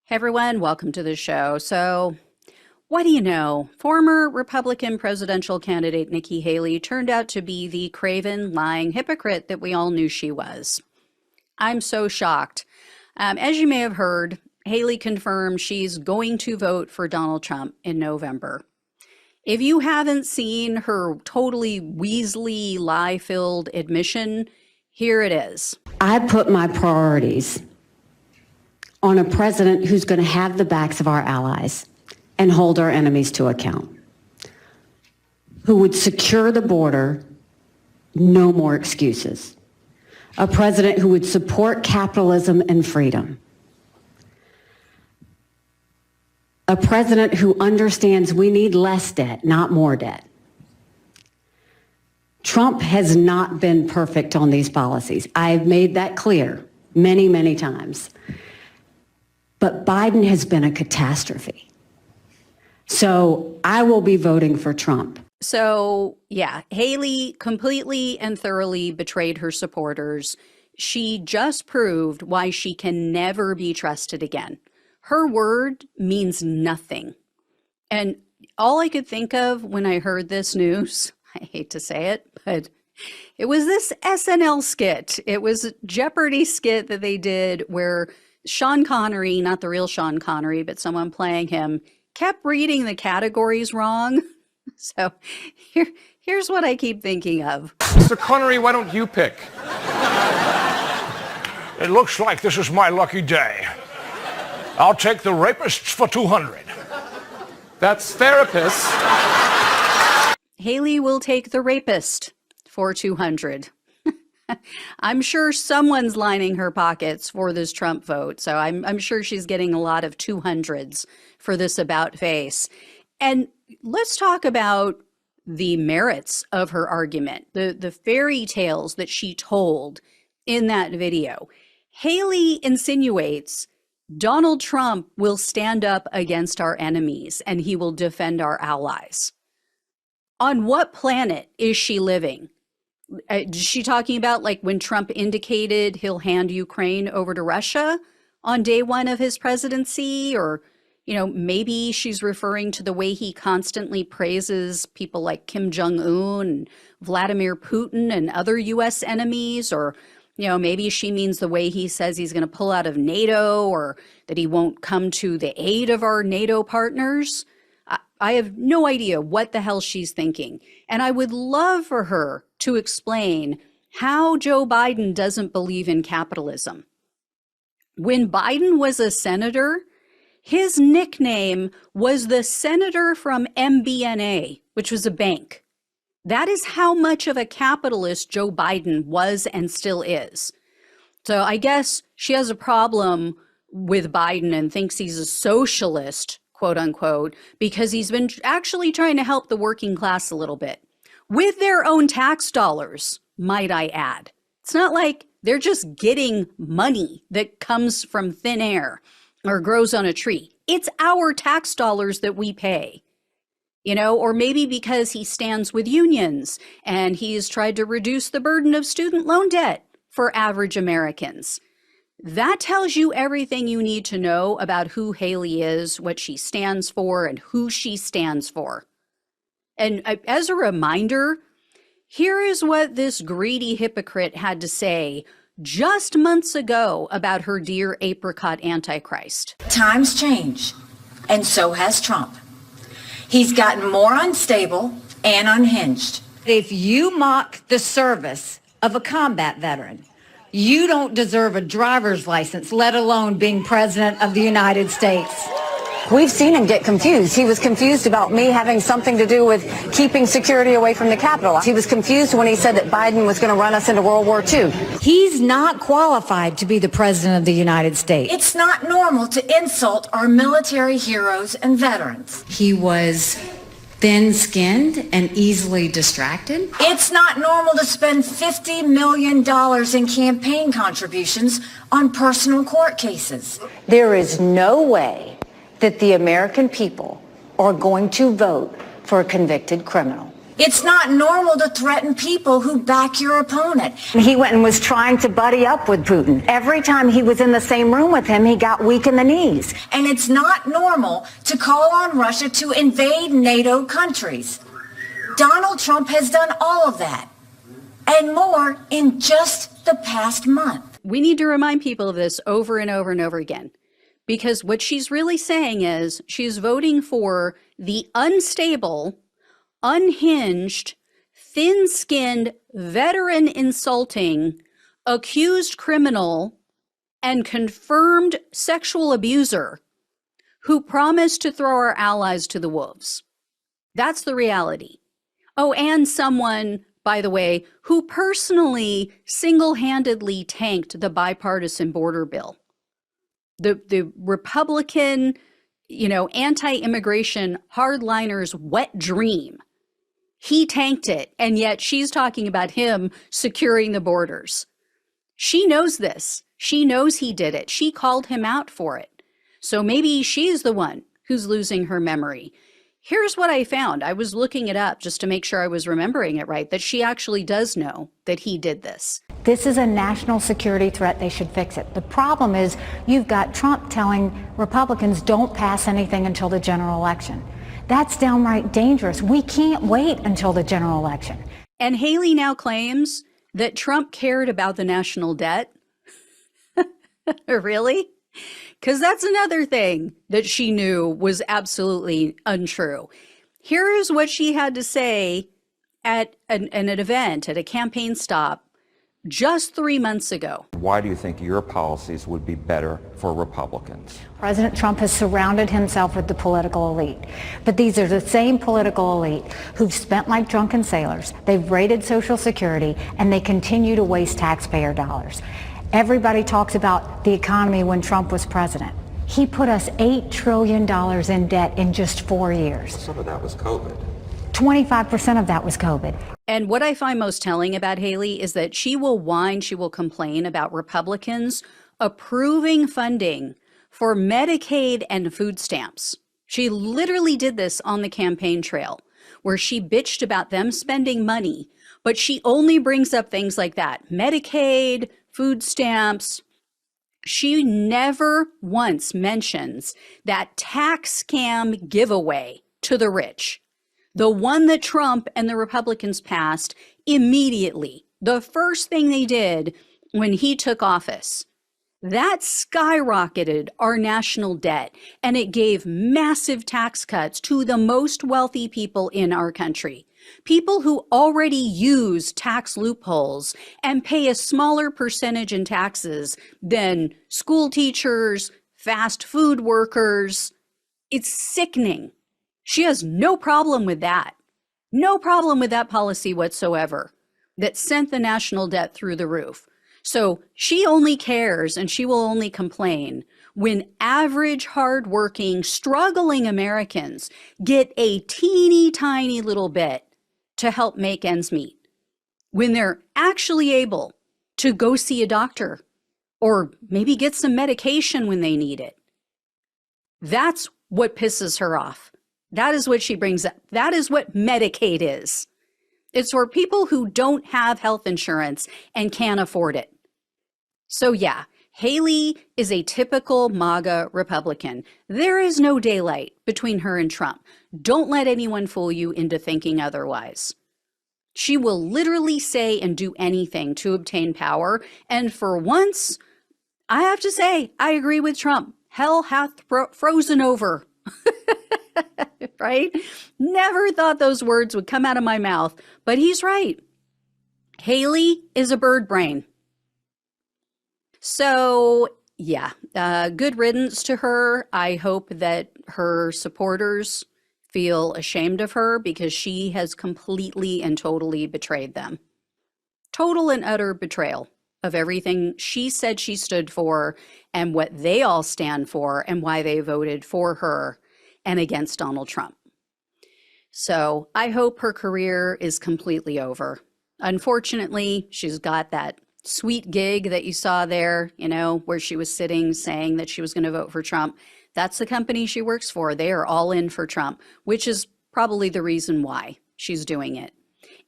Hey everyone, welcome to the show. So, what do you know? Former Republican presidential candidate Nikki Haley turned out to be the craven, lying hypocrite that we all knew she was. I'm so shocked. As you may have heard, Haley confirmed she's going to vote for Donald Trump in November. If you haven't seen her totally Weasley, lie-filled admission, here it is. I put my priorities on a president who's going to have the backs of our allies and hold our enemies to account, who would secure the border, no more excuses, a president who would support capitalism and freedom, a president who understands we need less debt, not more debt. Trump has not been perfect on these policies. I've made that clear many, many times. But Biden has been a catastrophe. So I will be voting for Trump. So, yeah, Haley completely and thoroughly betrayed her supporters. She just proved why she can never be trusted again. Her word means nothing. And all I could think of when I heard this news, I hate to say it, but it was this SNL skit. It was a Jeopardy skit that they did where Sean Connery, not the real Sean Connery, but someone playing him, kept reading the categories wrong. So here's what I keep thinking of. Mr. Connery, why don't you pick? It looks like this is my lucky day. I'll take the rapists for 200. That's therapist. Haley will take the rapist for 200. I'm sure someone's lining her pockets for this Trump vote. So I'm sure she's getting a lot of 200s for this about face. And let's talk about the merits of her argument, the fairy tales that she told in that video. Haley insinuates Donald Trump will stand up against our enemies and he will defend our allies. On what planet is she living? Is she talking about like when Trump indicated he'll hand Ukraine over to Russia on day one of his presidency? Or, maybe she's referring to the way he constantly praises people like Kim Jong-un and Vladimir Putin and other U.S. enemies. Or, maybe she means the way he says he's going to pull out of NATO or that he won't come to the aid of our NATO partners. I have no idea what the hell she's thinking. And I would love for her to explain how Joe Biden doesn't believe in capitalism. When Biden was a senator, his nickname was the senator from MBNA, which was a bank. That is how much of a capitalist Joe Biden was and still is. So I guess she has a problem with Biden and thinks he's a socialist, quote unquote, because he's been actually trying to help the working class a little bit. With their own tax dollars, might I add. It's not like they're just getting money that comes from thin air or grows on a tree. It's our tax dollars that we pay, or maybe because he stands with unions and he's tried to reduce the burden of student loan debt for average Americans. That tells you everything you need to know about who Haley is, what she stands for, and who she stands for. And as a reminder, here is what this greedy hypocrite had to say just months ago about her dear apricot Antichrist. Times change, and so has Trump. He's gotten more unstable and unhinged. If you mock the service of a combat veteran, you don't deserve a driver's license, let alone being president of the United States. We've seen him get confused. He was confused about me having something to do with keeping security away from the Capitol. He was confused when he said that Biden was going to run us into World War II. He's not qualified to be the president of the United States. It's not normal to insult our military heroes and veterans. He was thin-skinned and easily distracted. It's not normal to spend $50 million in campaign contributions on personal court cases. There is no way that the American people are going to vote for a convicted criminal. It's not normal to threaten people who back your opponent. He went and was trying to buddy up with Putin. Every time he was in the same room with him, he got weak in the knees. And it's not normal to call on Russia to invade NATO countries. Donald Trump has done all of that and more in just the past month. We need to remind people of this over and over and over again, because what she's really saying is she's voting for the unstable, unhinged, thin-skinned, veteran-insulting, accused criminal, and confirmed sexual abuser who promised to throw our allies to the wolves. That's the reality. Oh, and someone, by the way, who personally single-handedly tanked the bipartisan border bill. The Republican, anti-immigration hardliners' wet dream. He tanked it, and yet she's talking about him securing the borders. She knows this. She knows he did it. She called him out for it. So maybe she's the one who's losing her memory. Here's what I found. I was looking it up just to make sure I was remembering it right, that she actually does know that he did this. This is a national security threat. They should fix it. The problem is you've got Trump telling Republicans don't pass anything until the general election. That's downright dangerous. We can't wait until the general election. And Haley now claims that Trump cared about the national debt. Really? Because that's another thing that she knew was absolutely untrue. Here is what she had to say at an event, at a campaign stop, just 3 months ago. Why do you think your policies would be better for Republicans? President Trump has surrounded himself with the political elite. But these are the same political elite who've spent like drunken sailors. They've raided Social Security, and they continue to waste taxpayer dollars. Everybody talks about the economy when Trump was president. He put us $8 trillion in debt in just 4 years. Some of that was COVID. 25% of that was COVID. And what I find most telling about Haley is that she will whine, she will complain about Republicans approving funding for Medicaid and food stamps. She literally did this on the campaign trail, where she bitched about them spending money, but she only brings up things like that: Medicaid, food stamps. She never once mentions that tax scam giveaway to the rich, the one that Trump and the Republicans passed immediately, the first thing they did when he took office. That skyrocketed our national debt, and it gave massive tax cuts to the most wealthy people in our country. People who already use tax loopholes and pay a smaller percentage in taxes than school teachers, fast food workers. It's sickening. She has no problem with that. No problem with that policy whatsoever that sent the national debt through the roof. So she only cares, and she will only complain when average, hardworking, struggling Americans get a teeny tiny little bit to help make ends meet, when they're actually able to go see a doctor or maybe get some medication when they need it. That's what pisses her off. That is what she brings up. That is what Medicaid is. It's for people who don't have health insurance and can't afford it. So yeah, Haley is a typical MAGA Republican. There is no daylight between her and Trump. Don't let anyone fool you into thinking otherwise. She will literally say and do anything to obtain power. And for once, I have to say, I agree with Trump. Hell hath frozen over. Right? Never thought those words would come out of my mouth, but he's right. Haley is a bird brain. So yeah, good riddance to her. I hope that her supporters feel ashamed of her, because she has completely and totally betrayed them. Total and utter betrayal of everything she said she stood for and what they all stand for and why they voted for her and against Donald Trump. So I hope her career is completely over. Unfortunately, she's got that sweet gig that you saw there, where she was sitting saying that she was going to vote for Trump. That's the company she works for. They are all in for Trump, which is probably the reason why she's doing it.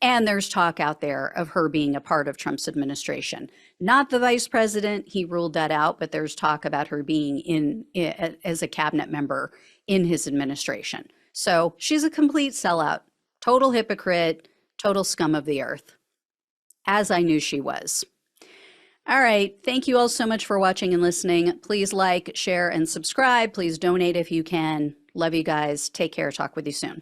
And there's talk out there of her being a part of Trump's administration. Not the vice president, he ruled that out, but there's talk about her being as a cabinet member in his administration. So she's a complete sellout, total hypocrite, total scum of the earth, as I knew she was. All right. Thank you all so much for watching and listening. Please like, share, and subscribe. Please donate if you can. Love you guys. Take care. Talk with you soon.